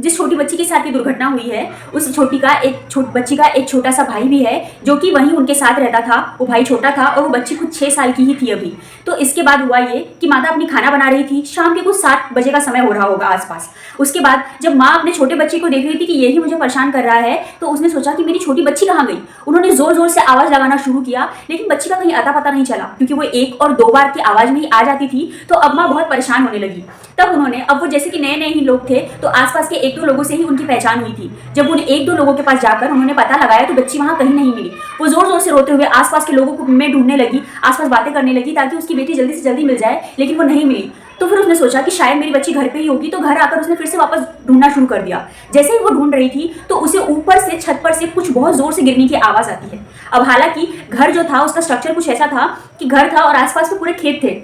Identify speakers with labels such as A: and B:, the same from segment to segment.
A: जिस छोटी बच्ची के साथ ये दुर्घटना हुई है उस बच्ची का एक छोटा सा भाई भी है जो कि वहीं उनके साथ रहता था। वो भाई छोटा था और वो बच्ची कुछ 6 साल की ही थी अभी। तो इसके बाद हुआ ये कि माता अपनी खाना बना रही थी, शाम के कुछ 7 बजे का समय हो रहा होगा आसपास। उसके बाद जब माँ अपने छोटे बच्चे को देख रही थी कि यही मुझे परेशान कर रहा है, तो उसने सोचा कि मेरी छोटी बच्ची कहाँ गई। उन्होंने जोर जोर से आवाज़ लगाना शुरू किया, लेकिन बच्ची का कहीं अता पता नहीं चला, क्योंकि वो 1 और 2 बार की आवाज़ में ही आ जाती थी। तो अब माँ बहुत परेशान होने लगी। तब उन्होंने, अब वो जैसे कि नए नए ही लोग थे, तो आसपास के 1-2 लोगों से ही उनकी पहचान हुई थी। जब उन 1-2 लोगों के पास जाकर उन्होंने पता लगाया तो बच्ची वहाँ कहीं नहीं मिली। वो जोर जोर से रोते हुए आसपास के लोगों को में ढूंढने लगी, आसपास बातें करने लगी ताकि उसकी बेटी जल्दी से जल्दी मिल जाए, लेकिन वो नहीं मिली। तो फिर उसने सोचा कि शायद मेरी बच्ची घर पे ही होगी, तो घर आकर उसने फिर से वापस ढूंढना शुरू कर दिया। जैसे ही वो ढूंढ रही थी तो उसे ऊपर से, छत पर से कुछ बहुत जोर से गिरने की आवाज़ आती है। अब हालांकि घर जो था उसका स्ट्रक्चर कुछ ऐसा था कि घर था और आसपास में पूरे खेत थे,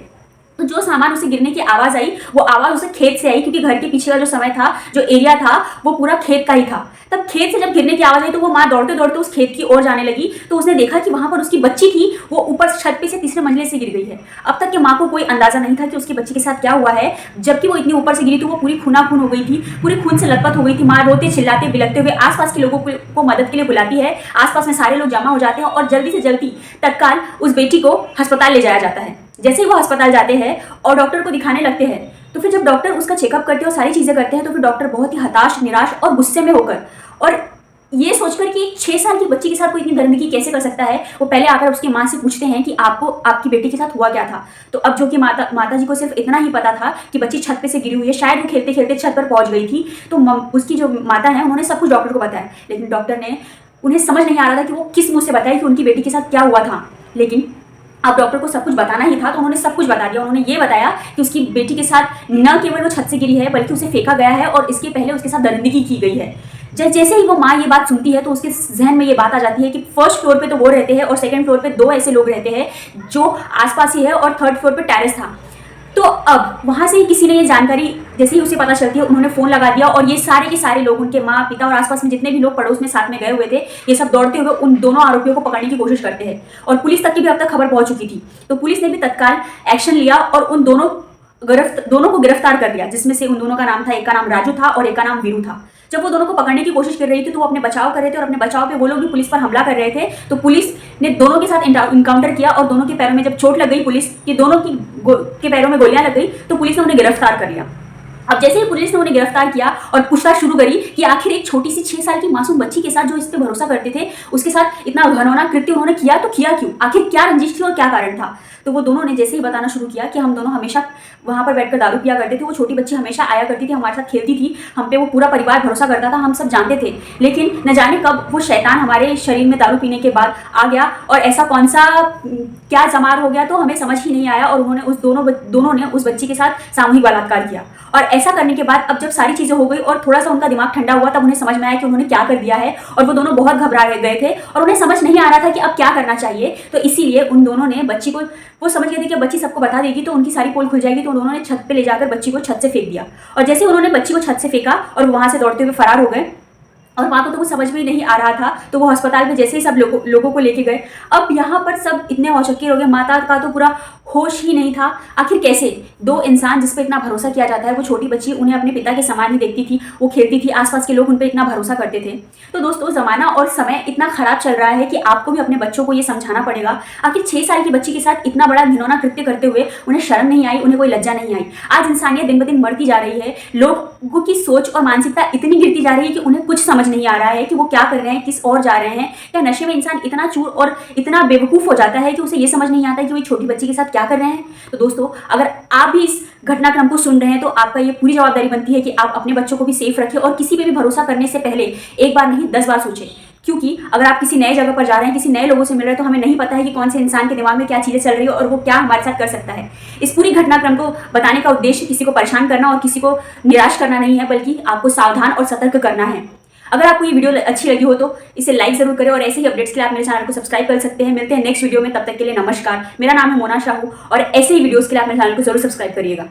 A: तो जो सामान उसे गिरने की आवाज़ आई वो आवाज़ उसे खेत से आई, क्योंकि घर के पीछे का जो समय था, जो एरिया था, वो पूरा खेत का ही था। तब खेत से जब गिरने की आवाज़ आई तो वो माँ दौड़ते दौड़ते उस खेत की ओर जाने लगी, तो उसने देखा कि वहाँ पर उसकी बच्ची थी, वो ऊपर छत पे से 3रे मंजिले से गिर गई है। अब तक के माँ को कोई अंदाजा नहीं था कि उसकी बच्ची के साथ क्या हुआ है। जबकि वो इतनी ऊपर से गिरी तो वो पूरी खूना खून हो गई थी, पूरी खून से लथपथ हो गई थी। माँ रोते चिल्लाते बिलखते हुए आसपास के लोगों को मदद के लिए बुलाती है। आसपास में सारे लोग जमा हो जाते हैं और जल्दी से जल्दी तत्काल उस बेटी को अस्पताल ले जाया जाता है। जैसे ही वो अस्पताल जाते हैं और डॉक्टर को दिखाने लगते हैं, तो फिर जब डॉक्टर उसका चेकअप करते हैं और सारी चीज़ें करते हैं, तो फिर डॉक्टर बहुत ही हताश, निराश और गुस्से में होकर और ये सोचकर कि एक 6 साल की बच्ची के साथ कोई इतनी दरिंदगी कैसे कर सकता है, वो पहले आकर उसकी माँ से पूछते हैं कि आपको आपकी बेटी के साथ हुआ क्या था। तो अब जो कि माता जी को सिर्फ इतना ही पता था कि बच्ची छत पे से गिरी हुई है, शायद वो खेलते खेलते छत पर पहुंच गई थी। तो उसकी जो माता है उन्होंने सब कुछ डॉक्टर को बताया, लेकिन डॉक्टर ने, उन्हें समझ नहीं आ रहा था कि वो किस मुँह से बताए कि उनकी बेटी के साथ क्या हुआ था। लेकिन अब डॉक्टर को सब कुछ बताना ही था, तो उन्होंने सब कुछ बता दिया। उन्होंने ये बताया कि उसकी बेटी के साथ न केवल वो छत से गिरी है, बल्कि उसे फेंका गया है और इसके पहले उसके साथ दरिंदगी की गई है। जैसे ही वो माँ ये बात सुनती है तो उसके जहन में ये बात आ जाती है कि फर्स्ट फ्लोर पे तो वो रहते हैं और सेकंड फ्लोर पे 2 ऐसे लोग रहते हैं जो आसपास ही है, और 3rd फ्लोर पे टेरेस था। तो अब वहाँ से ही किसी ने ये जानकारी, जैसे ही उसे पता चलती है, उन्होंने फ़ोन लगा दिया और ये सारे के सारे लोग, उनके माँ पिता और आसपास में जितने भी लोग पड़ोस में साथ में गए हुए थे, ये सब दौड़ते हुए उन दोनों आरोपियों को पकड़ने की कोशिश करते हैं। और पुलिस तक की भी अब तक खबर पहुंच चुकी थी, तो पुलिस ने भी तत्काल एक्शन लिया और उन दोनों को गिरफ्तार कर लिया, जिसमें से उन दोनों का नाम था, एक का नाम राजू था और एक का नाम वीरू था। जब वो दोनों को पकड़ने की कोशिश कर रही थी तो वो अपने बचाव कर रहे थे, और अपने बचाव पे वो लोग भी पुलिस पर हमला कर रहे थे। तो पुलिस ने दोनों के साथ इनकाउंटर किया और दोनों के पैरों में जब चोट लग गई, पुलिस की दोनों के पैरों में गोलियां लग गई, तो पुलिस ने उन्हें गिरफ्तार कर लिया। अब जैसे ही पुलिस ने उन्हें गिरफ्तार किया और पूछताछ शुरू करी कि आखिर एक छोटी सी 6 साल की मासूम बच्ची के साथ जो इस पे भरोसा करते थे, उसके साथ इतना घिनौना कृत्य उन्होंने किया, तो किया क्यों, आखिर क्या रंजिश थी और क्या कारण था। तो वो दोनों ने जैसे ही बताना शुरू किया कि हम दोनों हमेशा वहाँ पर बैठकर दारू पिया करते थे, वो छोटी बच्ची हमेशा आया करती थी, हमारे साथ खेलती थी, हम पे वो पूरा परिवार भरोसा करता था, हम सब जानते थे, लेकिन न जाने कब वो शैतान हमारे शरीर में दारू पीने के बाद आ गया और ऐसा कौन सा क्या जमार हो गया, तो हमें समझ ही नहीं आया। और उन्होंने दोनों ने उस बच्ची के साथ सामूहिक बलात्कार किया। और ऐसा करने के बाद अब जब सारी चीज़ें हो गई और थोड़ा सा उनका दिमाग ठंडा हुआ, तब उन्हें समझ में आया कि उन्होंने क्या कर दिया है, और वो दोनों बहुत घबरा गए थे और उन्हें समझ नहीं आ रहा था कि अब क्या करना चाहिए। तो इसीलिए उन दोनों ने बच्ची को, वो समझ गए थे कि बच्ची सबको बता देगी तो उनकी सारी पोल खुल जाएगी, तो उन्होंने छत पे ले जाकर बच्ची को छत से फेंक दिया। और जैसे उन्होंने बच्ची को छत से फेंका और वहाँ से दौड़ते हुए फरार हो गए, और माँ को तो कुछ समझ में ही नहीं आ रहा था, तो वो अस्पताल में जैसे ही सब लोगों को लेके गए। अब यहाँ पर सब इतने औचक्के हो गए, माता का तो पूरा होश ही नहीं था। आखिर कैसे 2 इंसान जिस पे इतना भरोसा किया जाता है, वो छोटी बच्ची उन्हें अपने पिता के समान ही देखती थी, वो खेलती थी, आसपास के लोग उन पर इतना भरोसा करते थे। तो दोस्तों, ज़माना और समय इतना ख़राब चल रहा है कि आपको भी अपने बच्चों को ये समझाना पड़ेगा। आखिर 6 साल की बच्ची के साथ इतना बड़ा घिनौना कृत्य करते हुए उन्हें शर्म नहीं आई, उन्हें कोई लज्जा नहीं आई। आज इंसानियत दिन ब दिन मरती जा रही है, लोगों की सोच और मानसिकता इतनी गिरती जा रही है कि उन्हें कुछ समझ नहीं आ रहा है कि वो क्या कर रहे हैं, किस ओर जा रहे हैं। या नशे में इंसान इतना चूर और इतना बेवकूफ़ हो जाता है कि उसे ये समझ नहीं आता है कि वो एक छोटी बच्ची के साथ क्या कर रहे हैं। तो दोस्तों, अगर आप भी इस घटनाक्रम को सुन रहे हैं तो आपका ये पूरी जवाबदारी बनती है कि आप अपने बच्चों को भी सेफ रखें और किसी पे भी भरोसा करने से पहले एक बार नहीं 10 बार सोचें। क्योंकि अगर आप किसी नए जगह पर जा रहे हैं, किसी नए लोगों से मिल रहे हैं, तो हमें नहीं पता है कि कौन से इंसान के दिमाग में क्या चीज़ें चल रही है और वो क्या हमारे साथ कर सकता है। इस पूरी घटनाक्रम को बताने का उद्देश्य किसी को परेशान करना और किसी को निराश करना नहीं है, बल्कि आपको सावधान और सतर्क करना है। अगर आपको ये वीडियो अच्छी लगी हो तो इसे लाइक जरूर करें, और ऐसे ही अपडेट्स के लिए आप मेरे चैनल को सब्सक्राइब कर सकते हैं। मिलते हैं नेक्स्ट वीडियो में, तब तक के लिए नमस्कार। मेरा नाम है मोना शाहू, और ऐसे ही वीडियोस के लिए आप मेरे चैनल को जरूर सब्सक्राइब करिएगा।